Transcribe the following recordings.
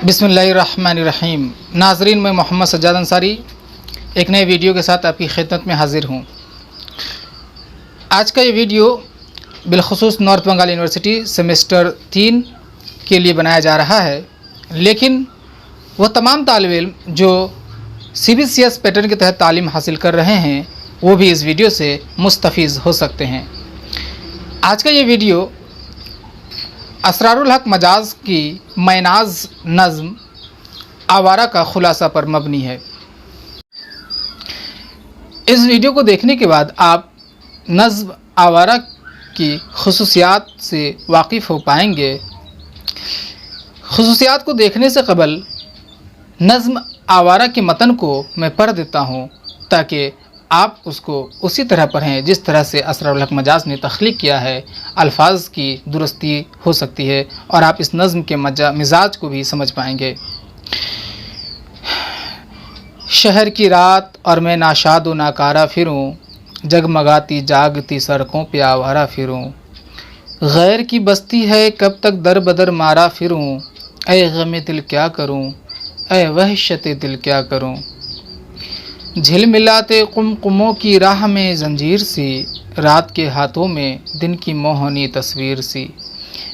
बिस्मिल्लाहिर्रहमानिर्रहीम। नाज़रीन, मैं मोहम्मद सज्जाद अंसारी एक नए वीडियो के साथ आपकी खिदमत में हाज़िर हूँ। आज का ये वीडियो बिलखुसूस नॉर्थ बंगाल यूनिवर्सिटी सेमेस्टर 3 के लिए बनाया जा रहा है, लेकिन वह तमाम तालिब इल्म जो CBCS पैटर्न के तहत तालीम हासिल कर रहे हैं वो भी इस वीडियो से मुस्तफ़ीज़ हो सकते हैं। आज का ये वीडियो असरारुल हक मजाज की मैनाज नज़्म आवारा का खुलासा पर मबनी है। इस वीडियो को देखने के बाद आप नज़्म आवारा की खुसूसियात से वाकिफ़ हो पाएंगे। खुसूसियात को देखने से कबल नज़्म आवारा के मतन को मैं पढ़ देता हूँ ताकि आप उसको उसी तरह पढ़ें जिस तरह से असरारुल हक मजाज ने तख्लीक किया है। अल्फाज की दुरुस्ती हो सकती है और आप इस नज़्म के मिजाज को भी समझ पाएंगे। शहर की रात और मैं नाशाद व नाकारा फिरूं, जगमगाती जागती सड़कों पे आवारा फिरूं। गैर की बस्ती है कब तक दर बदर मारा फिरूं, ऐ गमे दिल क्या करूं, ऐ वहशत दिल क्या करूं। झिलमिलाते कुमकुमों की राह में जंजीर सी, रात के हाथों में दिन की मोहनी तस्वीर सी।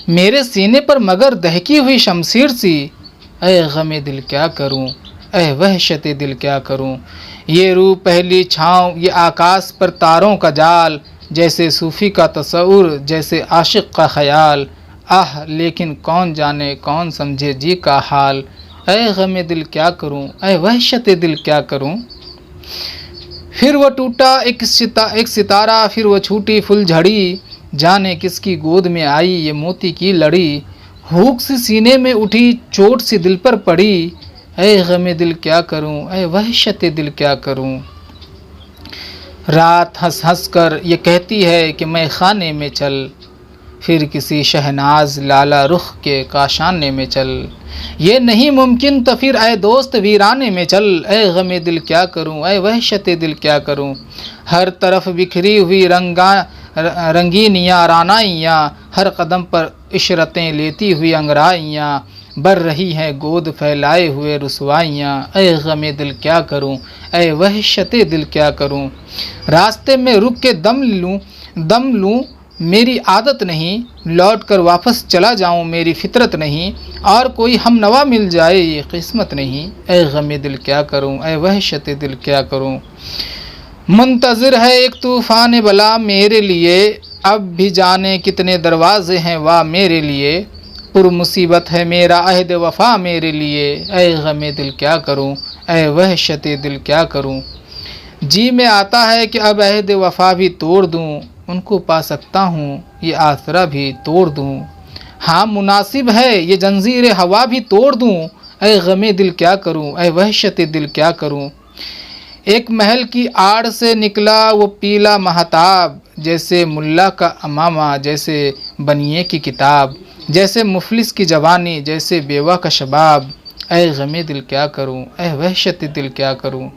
मेरे सीने पर मगर दहकी हुई शमशीर सी, ऐ गमे दिल क्या करूं, ऐ वहशत दिल क्या करूं। ये रूह पहली छाँव, ये आकाश पर तारों का जाल, जैसे सूफ़ी का तसव्वुर, जैसे आशिक़ का ख़याल। आह लेकिन कौन जाने कौन समझे जी का हाल, ऐ गमे दिल क्या करूं, ऐ वहशत दिल क्या करूं। फिर वह टूटा एक सितारा, फिर वह छूटी फुलझड़ी, जाने किसकी गोद में आई ये मोती की लड़ी। हुक सी सीने में उठी, चोट सी दिल पर पड़ी, ऐ गमे दिल क्या करूं, ऐ वहशत दिल क्या करूं। रात हंस हंस कर ये कहती है कि मैं खाने में चल, फिर किसी शहनाज लाला रुख के काशाने में चल। ये नहीं मुमकिन तो फिर ऐ दोस्त वीराने में चल, ऐ गमे दिल क्या करूं, ऐ वहशत दिल क्या करूं। हर तरफ बिखरी हुई रंगीनियाँ रानाइयाँ, हर कदम पर इशरतें लेती हुई अंगराइयाँ, बर रही हैं गोद फैलाए हुए रुसवाइयाँ, ऐ गमे दिल क्या करूं, ऐ वहशत दिल क्या करूं। रास्ते में रुक के दम लूँ मेरी आदत नहीं, लौट कर वापस चला जाऊं मेरी फितरत नहीं, और कोई हम नवा मिल जाए ये किस्मत नहीं, ऐ गमे दिल क्या करूं, ऐ वहशत दिल क्या करूं। मुंतज़िर है एक तूफ़ान बला मेरे लिए, अब भी जाने कितने दरवाजे हैं वाह मेरे लिए। पुरमुसीबत है मेरा अहद वफ़ा मेरे लिए, ऐ गमे दिल क्या करूं, ऐ वहशत दिल क्या करूं। जी में आता है कि अब अहद वफ़ा भी तोड़ दूं, उनको पा सकता हूँ ये आसरा भी तोड़ दूँ। हाँ मुनासिब है ये जंजीर हवा भी तोड़ दूँ, ऐ गमे दिल क्या करूँ, ऐ वहशत दिल क्या करूँ। एक महल की आड़ से निकला वो पीला महताब, जैसे मुल्ला का अमामा, जैसे बनिए की किताब, जैसे मुफलिस की जवानी, जैसे बेवा का शबाब, ऐ गमे दिल क्या करूँ, ऐ वहशत दिल क्या करूँ।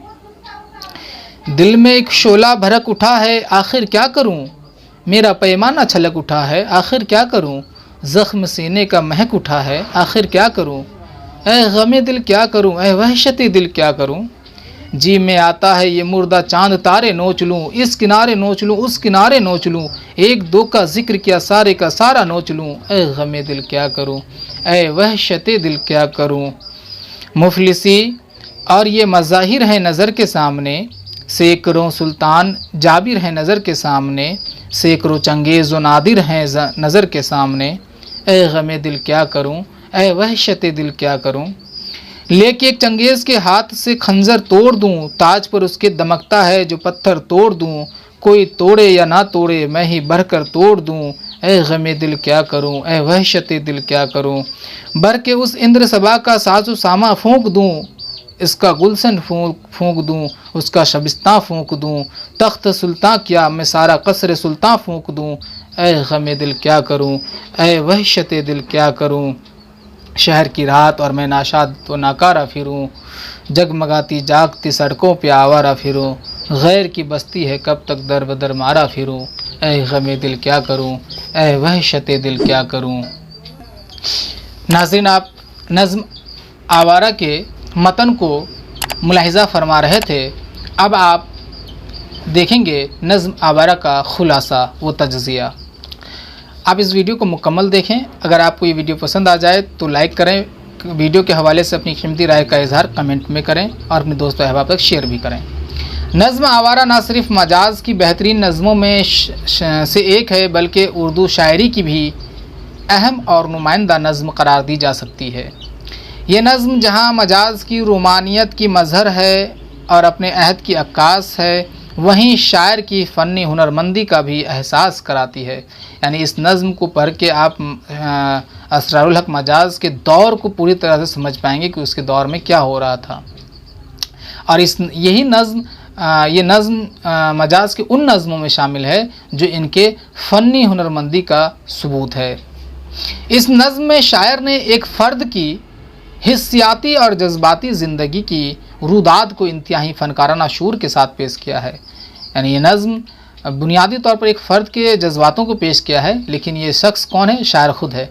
दिल में एक शोला भड़क उठा है आखिर क्या करूँ, मेरा पैमाना छलक उठा है आखिर क्या करूं। ज़ख्म सीने का महक उठा है आखिर क्या करूं, ऐ गमे दिल क्या करूं, ऐ वहशत दिल क्या करूं। जी में आता है ये मुर्दा चांद तारे नोच लूँ, इस किनारे नोच लूँ उस किनारे नोच लूँ, एक दो का जिक्र किया सारे का सारा नोच लूँ, ऐ गमे दिल क्या करूं, ऐ वहशत दिल क्या करूं। मुफलिसी और ये मज़ाहिर है नज़र के सामने, सैकड़ों सुल्तान जाबिर हैं नज़र के सामने, सैकड़ों चंगेज़ व नादिर हैं नज़र के सामने, ऐ गमे दिल क्या करूं, ऐ वहशत दिल क्या करूं। लेके एक चंगेज़ के हाथ से खंजर तोड़ दूं, ताज पर उसके दमकता है जो पत्थर तोड़ दूं, कोई तोड़े या ना तोड़े मैं ही बढ़कर तोड़ दूं, ऐ गमे दिल क्या करूं, ऐ वहशत दिल क्या करूं। भर के उस इंद्र सबा का साजो सामा फूंक दूं, इसका गुलशन फूंक दूं, उसका शबिस्तां फूंक दूं, तख्त सुल्तां क्या मैं सारा कसर सुल्तां फूंक दूं, ऐ गमे दिल क्या करूं, ऐ वहशत दिल क्या करूं। शहर की रात और मैं नाशाद तो नाकारा फिरूं, जगमगाती जागती सड़कों पे आवारा फिरूं। गैर की बस्ती है कब तक दर बदर मारा फिरूं, ऐ गमे दिल क्या करूं, ऐ वहशत दिल क्या करूं। नाज़रीन, आप नज़्म आवारा के मतन को मुलाहिज़ा फरमा रहे थे, अब आप देखेंगे नज़्म आवारा का खुलासा व तज्ज़िया। आप इस वीडियो को मुकम्मल देखें। अगर आपको ये वीडियो पसंद आ जाए तो लाइक करें, वीडियो के हवाले से अपनी कीमती राय का इजहार कमेंट में करें और अपने दोस्तों अहबाब तक शेयर भी करें। नज़्म आवारा न सिर्फ मजाज की बेहतरीन नज़मों में से एक है, बल्कि उर्दू शायरी की भी अहम और नुमाइंदा नज़्म करार दी जा सकती है। ये नज़्म जहाँ मजाज की रोमानियत की मज़हर है और अपने अहद की अक्कास है, वहीं शायर की फ़नी हुनरमंदी का भी एहसास कराती है। यानी इस नज़्म को पढ़ के आप असरारुल हक मजाज के दौर को पूरी तरह से समझ पाएंगे कि उसके दौर में क्या हो रहा था। और यही नज़्म ये नज़्म मजाज के उन नज़्मों में शामिल है जो इनके फ़नी हुनरमंदी का सबूत है। इस नज़्म में शायर ने एक फ़र्द की हिस्सियाती और जज्बाती ज़िंदगी की रुदाद को इंतहाई फ़नकाराना शूर के साथ पेश किया है। यानी ये नज़्म बुनियादी तौर पर एक फ़र्द के जज्बातों को पेश किया है, लेकिन ये शख्स कौन है? शायर ख़ुद है।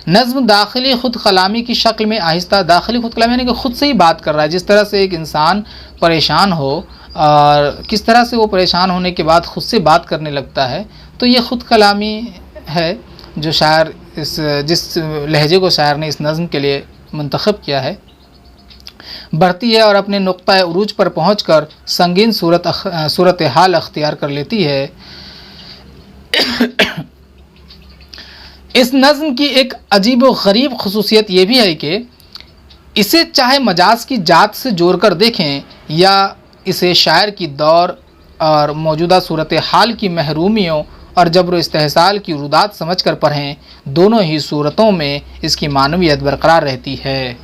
नज़्म दाखिली ख़ुद कलामी की शक्ल में आहिस्ता, दाखिली ख़ुद कलामी यानी कि ख़ुद से ही बात कर रहा है। जिस तरह से एक इंसान परेशान हो और किस तरह से वो परेशान होने के बाद ख़ुद से बात करने लगता है, तो ये ख़ुद कलामी है जो शायर जिस लहजे को शायर ने इस नज़्म के लिए मुंतखब किया है, बढ़ती है और अपने नुक्ता उरूज पर पहुंचकर संगीन सूरत हाल अख्तियार कर लेती है। इस नज़्म की एक अजीब व गरीब खसूसियत ये भी है कि इसे चाहे मजाज की जात से जोड़कर देखें या इसे शायर की दौर और मौजूदा सूरत हाल की महरूमियों और जबर इस्तेहसाल की रुदात समझ कर पढ़ें, दोनों ही सूरतों में इसकी मानवियत बरकरार रहती है।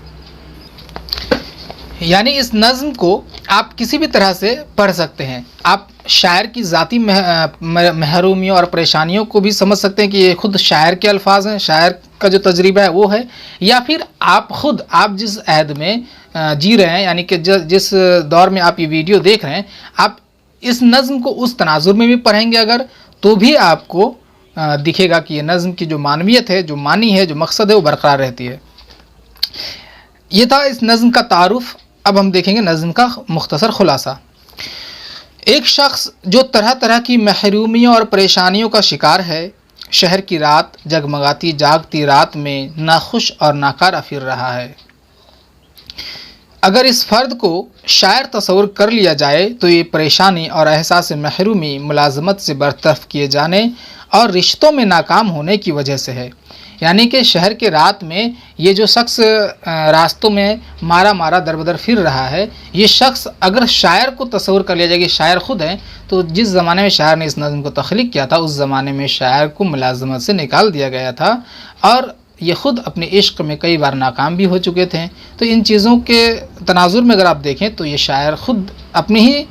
यानी इस नज़्म को आप किसी भी तरह से पढ़ सकते हैं। आप शायर की ज़ाती महरूमियों और परेशानियों को भी समझ सकते हैं कि ये खुद शायर के अल्फाज हैं, शायर का जो तजर्बा है वो है, या फिर आप जिस अहद में जी रहे हैं, यानी कि जिस दौर में आप ये वीडियो देख रहे हैं, आप इस नज़्म को उस तनाजुर में भी पढ़ेंगे अगर, तो भी आपको दिखेगा कि ये नज़्म की जो मानवियत है, जो मानी है, जो मकसद है, वो बरकरार रहती है। ये था इस नज़्म का तारुफ। अब हम देखेंगे नज़्म का मुख्तसर खुलासा। एक शख्स जो तरह तरह की महरूमियों और परेशानियों का शिकार है, शहर की रात, जगमगाती जागती रात में नाखुश और नाकारा फिर रहा है। अगर इस फ़र्द को शायर तस्वुर कर लिया जाए तो ये परेशानी और एहसास महरूमी मुलाजमत से बरतरफ किए जाने और रिश्तों में नाकाम होने की वजह से है। यानी कि शहर के रात में ये जो शख्स रास्तों में मारा दर बदर फिर रहा है, ये शख्स अगर शायर को तस्वुर कर लिया जाए कि शायर ख़ुद है, तो जिस ज़माने में शायर ने इस नज़्म को तख्लीक किया था, उस ज़माने में शायर को मुलाजमत से निकाल दिया गया था और ये ख़ुद अपने इश्क में कई बार नाकाम भी हो चुके थे। तो इन चीज़ों के तनाजुर में अगर आप देखें तो ये शायर ख़ुद अपनी ही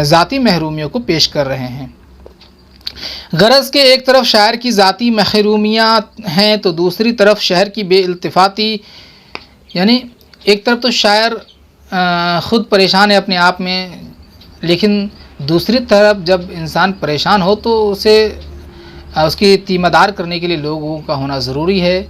ज़ाती महरूमियों को पेश कर रहे हैं। गरज के एक तरफ शायर की ज़ाती महरूमियाँ हैं तो दूसरी तरफ शहर की बेइल्तिफ़ाती, यानी एक तरफ तो शायर ख़ुद परेशान है अपने आप में, लेकिन दूसरी तरफ जब इंसान परेशान हो तो उसे उसकी तीमारदार करने के लिए लोगों का होना ज़रूरी है,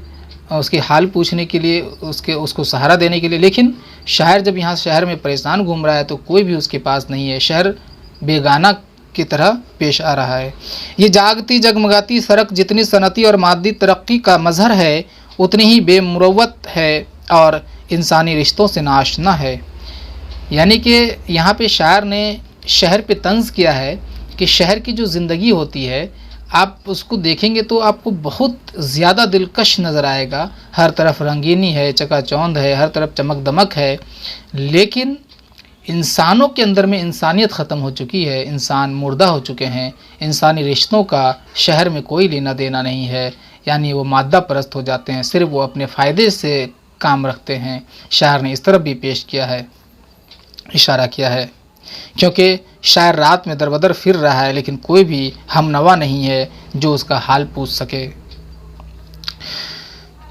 उसके हाल पूछने के लिए, उसको सहारा देने के लिए। लेकिन शायर जब यहाँ शहर में परेशान घूम रहा है तो कोई भी उसके पास नहीं है, शहर बेगाना की तरह पेश आ रहा है। ये जागती जगमगाती सड़क जितनी सनती और मादी तरक्की का मज़हर है, उतनी ही बेमुरव्वत है और इंसानी रिश्तों से नाआशना है। यानी कि यहाँ पे शायर ने शहर पे तंज़ किया है कि शहर की जो ज़िंदगी होती है, आप उसको देखेंगे तो आपको बहुत ज़्यादा दिलकश नज़र आएगा। हर तरफ रंगीनी है, चकाचौंध है, हर तरफ चमक दमक है, लेकिन इंसानों के अंदर में इंसानियत ख़त्म हो चुकी है, इंसान मुर्दा हो चुके हैं, इंसानी रिश्तों का शहर में कोई लेना देना नहीं है। यानी वो मादा परस्त हो जाते हैं, सिर्फ वो अपने फ़ायदे से काम रखते हैं। शायर ने इस तरफ भी पेश किया है, इशारा किया है, क्योंकि शायर रात में दरबदर फिर रहा है, लेकिन कोई भी हमनवा नहीं है जो उसका हाल पूछ सके।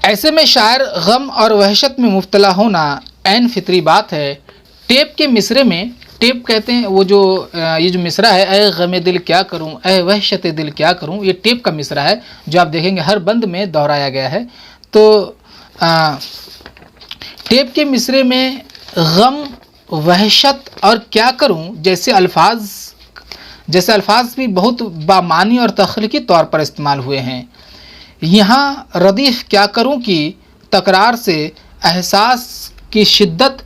ऐसे में शायर गम और वहशत में मुब्तला होना ऐन फितरी बात है। टेप के मिसरे में, टेप कहते हैं वो जो ये जो मिसरा है, ऐ गमे दिल क्या करूं, ऐ वहशत दिल क्या करूं, ये टेप का मिसरा है जो आप देखेंगे हर बंद में दोहराया गया है। तो टेप के मिसरे में गम, वहशत और क्या करूं जैसे अल्फाज भी बहुत बामानी और तख्लीकी तौर पर इस्तेमाल हुए हैं। यहाँ रदीफ क्या करूं की तकरार से एहसास की शिद्दत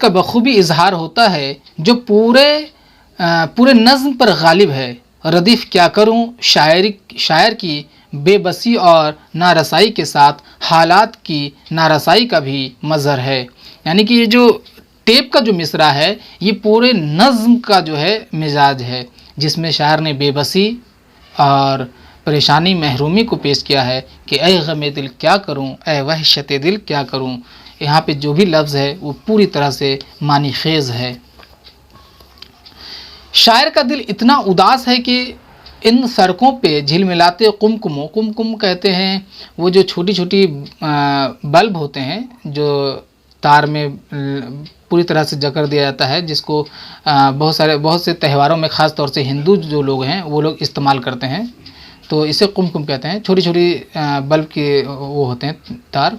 का बखूबी इजहार होता है जो पूरे नज़्म पर गालिब है। रदीफ क्या करूं शायर की बेबसी और नारसाई के साथ हालात की नारसाई का भी मज़हर है। यानी कि ये जो टेप का जो मिसरा है ये पूरे नज़्म का जो है मिजाज है, जिसमें शायर ने बेबसी और परेशानी, महरूमी को पेश किया है कि ऐ गमे दिल क्या करूं, ऐ वहशत दिल क्या करूं। यहाँ पे जो भी लफ्ज़ है वो पूरी तरह से मानी खेज़ है। शायर का दिल इतना उदास है कि इन सड़कों पे झिलमिलाते कुमकुम कहते हैं वो जो छोटी छोटी बल्ब होते हैं जो तार में पूरी तरह से जकड़ दिया जाता है, जिसको बहुत से त्योहारों में ख़ास तौर से हिंदू जो लोग हैं वो लोग इस्तेमाल करते हैं, तो इसे कुमकुम कहते हैं। छोटी छोटी बल्ब के वो होते हैं तार।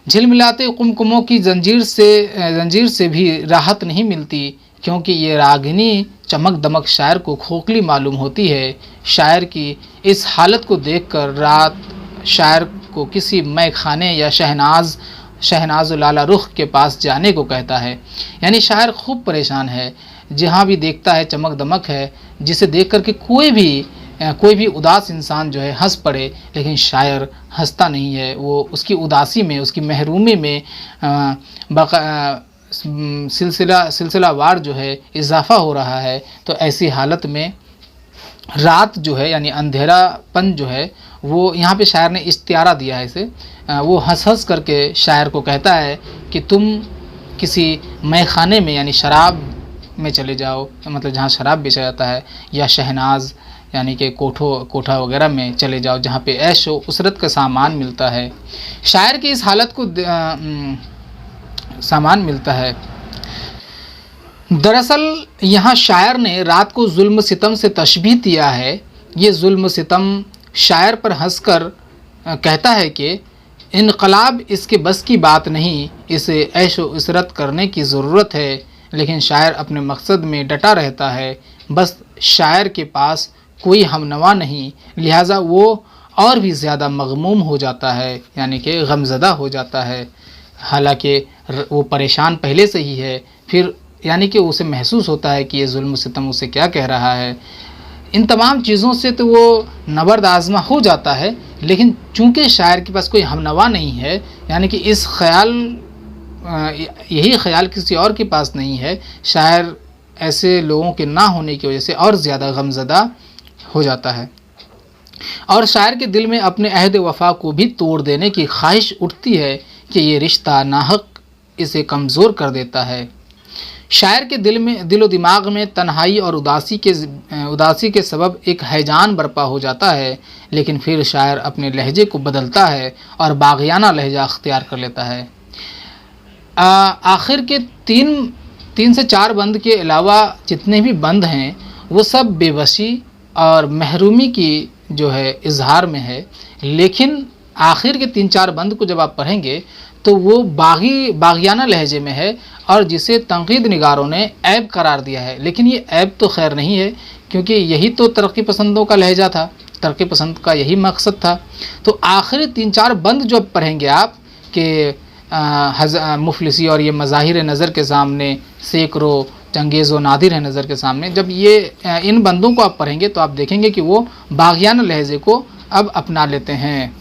झिलमिलाते कुमकुमों की जंजीर से भी राहत नहीं मिलती, क्योंकि ये रागिनी चमक दमक शायर को खोखली मालूम होती है। शायर की इस हालत को देखकर रात शायर को किसी मय खाने या शहनाज लाला रुख के पास जाने को कहता है। यानी शायर खूब परेशान है, जहाँ भी देखता है चमक दमक है, जिसे देख कर के कोई भी उदास इंसान जो है हंस पड़े, लेकिन शायर हंसता नहीं है। वो उसकी उदासी में, उसकी महरूमी में सिलसिलावार जो है इजाफा हो रहा है। तो ऐसी हालत में रात जो है यानी अंधेरापन जो है वो यहाँ पे शायर ने इस्तियारा दिया है इसे। वो हंस करके शायर को कहता है कि तुम किसी मैखाने में यानी शराब में चले जाओ, मतलब जहाँ शराब बेचा जाता है, या शहनाज यानी कि कोठा वगैरह में चले जाओ जहाँ पे ऐश व उसरत का सामान मिलता है। शायर की इस हालत को सामान मिलता है। दरअसल यहाँ शायर ने रात को जुल्म सितम से तशबीह दिया है। ये जुल्म सितम शायर पर हंसकर कहता है कि इनकलाब इसके बस की बात नहीं, इसे ऐश व उसरत करने की ज़रूरत है। लेकिन शायर अपने मकसद में डटा रहता है। बस शायर के पास कोई हमनवा नहीं, लिहाजा वो और भी ज़्यादा मगमूम हो जाता है, यानी कि गमज़दा हो जाता है। हालांकि वो परेशान पहले से ही है, फिर यानी कि उसे महसूस होता है कि ये जुल्म सितम उसे क्या कह रहा है। इन तमाम चीज़ों से तो वो नबर्द आज़मा हो जाता है, लेकिन चूँकि शायर के पास कोई हमनवा नहीं है, यानी कि यही ख्याल किसी और के पास नहीं है, शायर ऐसे लोगों के ना होने की वजह से और ज़्यादा गमज़दा हो जाता है। और शायर के दिल में अपने अहद वफ़ा को भी तोड़ देने की ख्वाहिश उठती है कि ये रिश्ता नाहक इसे कमज़ोर कर देता है। शायर के दिलो दिमाग में तन्हाई और उदासी के सबब एक हैजान बर्पा हो जाता है, लेकिन फिर शायर अपने लहजे को बदलता है और बाग़ियाना लहजा अख्तियार कर लेता है। आखिर के तीन से चार बंद के अलावा जितने भी बंद हैं वो सब बेबसी और महरूमी की जो है इजहार में है, लेकिन आखिर के 3-4 बंद को जब आप पढ़ेंगे तो वो बाग़ियाना लहजे में है और जिसे तंक़ीद निगारों ने ऐब करार दिया है। लेकिन ये ऐब तो खैर नहीं है, क्योंकि यही तो तरक्की पसंदों का लहजा था, तरक्की पसंद का यही मकसद था। तो आखिरी 3-4 बंद जो पढ़ेंगे आप कि मुफलिसी और ये मज़ाहिर नज़र के सामने, सैकड़ों चंगेज़ व नादिर है नज़र के सामने, जब ये इन बंदों को आप पढ़ेंगे तो आप देखेंगे कि वो बाग़ियाना लहजे को अब अपना लेते हैं।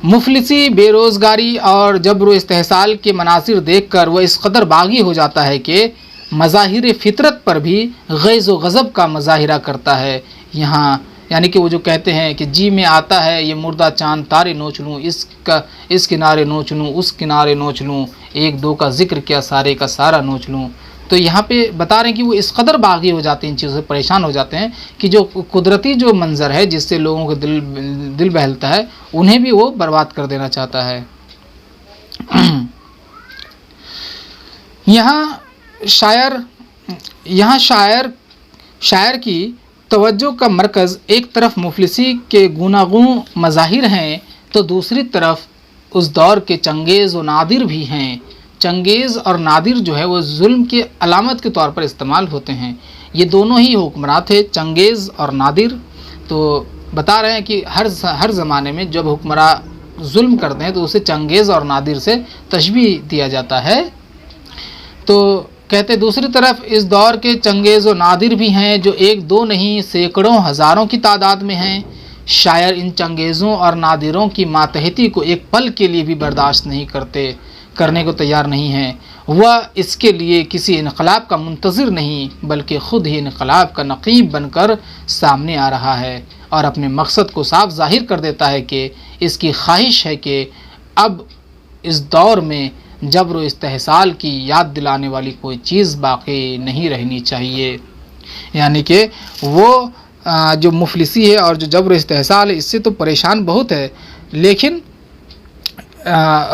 मुफलिसी, बेरोज़गारी और जबर इस्तेहसाल के मनासिर देखकर वह इस कदर बागी हो जाता है कि मज़ाहिर फ़ितरत पर भी गैज़ व गज़ब का मज़ाहिरा करता है। यहाँ यानी कि वो जो कहते हैं कि जी में आता है ये मुर्दा चांद तारे नोच लूँ, इस किनारे नोच लूँ, उस किनारे नोच लूँ, एक दो का जिक्र क्या सारे का सारा नोच लूँ। तो यहाँ पे बता रहे हैं कि वो इस कदर बागी हो जाते हैं, इन चीज़ों से परेशान हो जाते हैं कि जो कुदरती जो मंज़र है जिससे लोगों का दिल बहलता है, उन्हें भी वो बर्बाद कर देना चाहता है। यहाँ शायर की तवज्जो का मरकज़ एक तरफ मुफलिसी के गुनागुन मज़ाहिर हैं तो दूसरी तरफ उस दौर के चंगेज़ और नादिर भी हैं। चंगेज़ और नादिर जो है वो जुल्म की अलामत के तौर पर इस्तेमाल होते हैं। ये दोनों ही हुक्मरान थे, चंगेज़ और नादिर। तो बता रहे हैं कि हर ज़माने में जब हुक्मरान जुल्म करते हैं तो उसे चंगेज़ और नादिर से तशबीह दिया जाता है। तो कहते दूसरी तरफ इस दौर के चंगेज़ और नादिर भी हैं जो एक दो नहीं सैकड़ों हज़ारों की तादाद में हैं। शायर इन चंगेज़ों और नादिरों की मातहती को एक पल के लिए भी बर्दाश्त नहीं करने को तैयार नहीं हैं। वह इसके लिए किसी इनकलाब का मुंतज़िर नहीं बल्कि ख़ुद ही इनकलाब का नक़ीब बनकर सामने आ रहा है और अपने मकसद को साफ ज़ाहिर कर देता है कि इसकी ख्वाहिश है कि अब इस दौर में जबर व इस्तेहसाल की याद दिलाने वाली कोई चीज़ बाकी नहीं रहनी चाहिए। यानी कि वो जो मुफलिसी है और जो जबर इस्तेहसाल है इससे तो परेशान बहुत है, लेकिन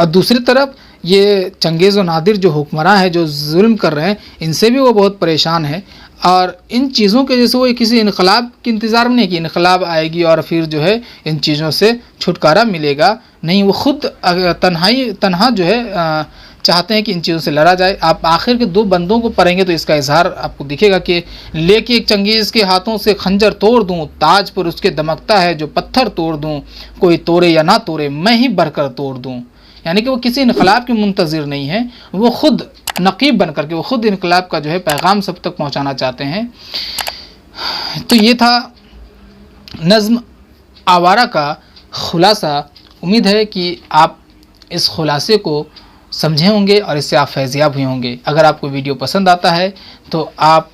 दूसरी तरफ ये चंगेज़ और नादिर जो हुक्मरान है जो जुल्म कर रहे हैं इनसे भी वो बहुत परेशान है। और इन चीज़ों के जैसे वो किसी इनकलाब के इंतज़ार में नहीं कि इनकलाब आएगी और फिर जो है इन चीज़ों से छुटकारा मिलेगा, नहीं, वो ख़ुद तन्हा जो है चाहते हैं कि इन चीज़ों से लड़ा जाए। आप आखिर के दो बंदों को पढ़ेंगे तो इसका इजहार आपको दिखेगा कि लेके एक चंगेज़ के हाथों से खंजर तोड़ दूं, ताज पर उसके दमकता है जो पत्थर तोड़ दूं, कोई तोड़े या ना तोड़े मैं ही भरकर तोड़ दूं। यानी कि वो किसी इनकलाब के मुंतज़िर नहीं है, वो ख़ुद नक़ीब बन करके वो ख़ुद इनकलाब का जो है पैगाम सब तक पहुँचाना चाहते हैं। तो ये था नज़्म आवारा का ख़ुलासा। उम्मीद है कि आप इस ख़ुलासे को समझे होंगे और इससे आप फैज़याब हुए होंगे। अगर आपको वीडियो पसंद आता है तो आप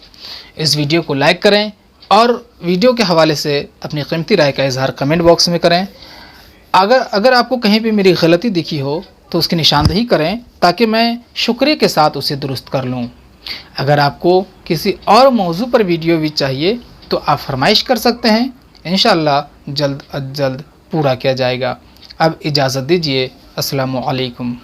इस वीडियो को लाइक करें और वीडियो के हवाले से अपनी कीमती राय का इजहार कमेंट बॉक्स में करें। अगर आपको कहीं पे मेरी गलती दिखी हो तो उसकी निशानदही करें ताकि मैं शुक्रिया के साथ उसे दुरुस्त कर लूँ। अगर आपको किसी और मौजू पर वीडियो भी चाहिए तो आप फरमाइश कर सकते हैं, इंशाअल्लाह जल्द अज जल्द पूरा किया जाएगा। अब इजाज़त दीजिए। अस्सलामु अलैकुम।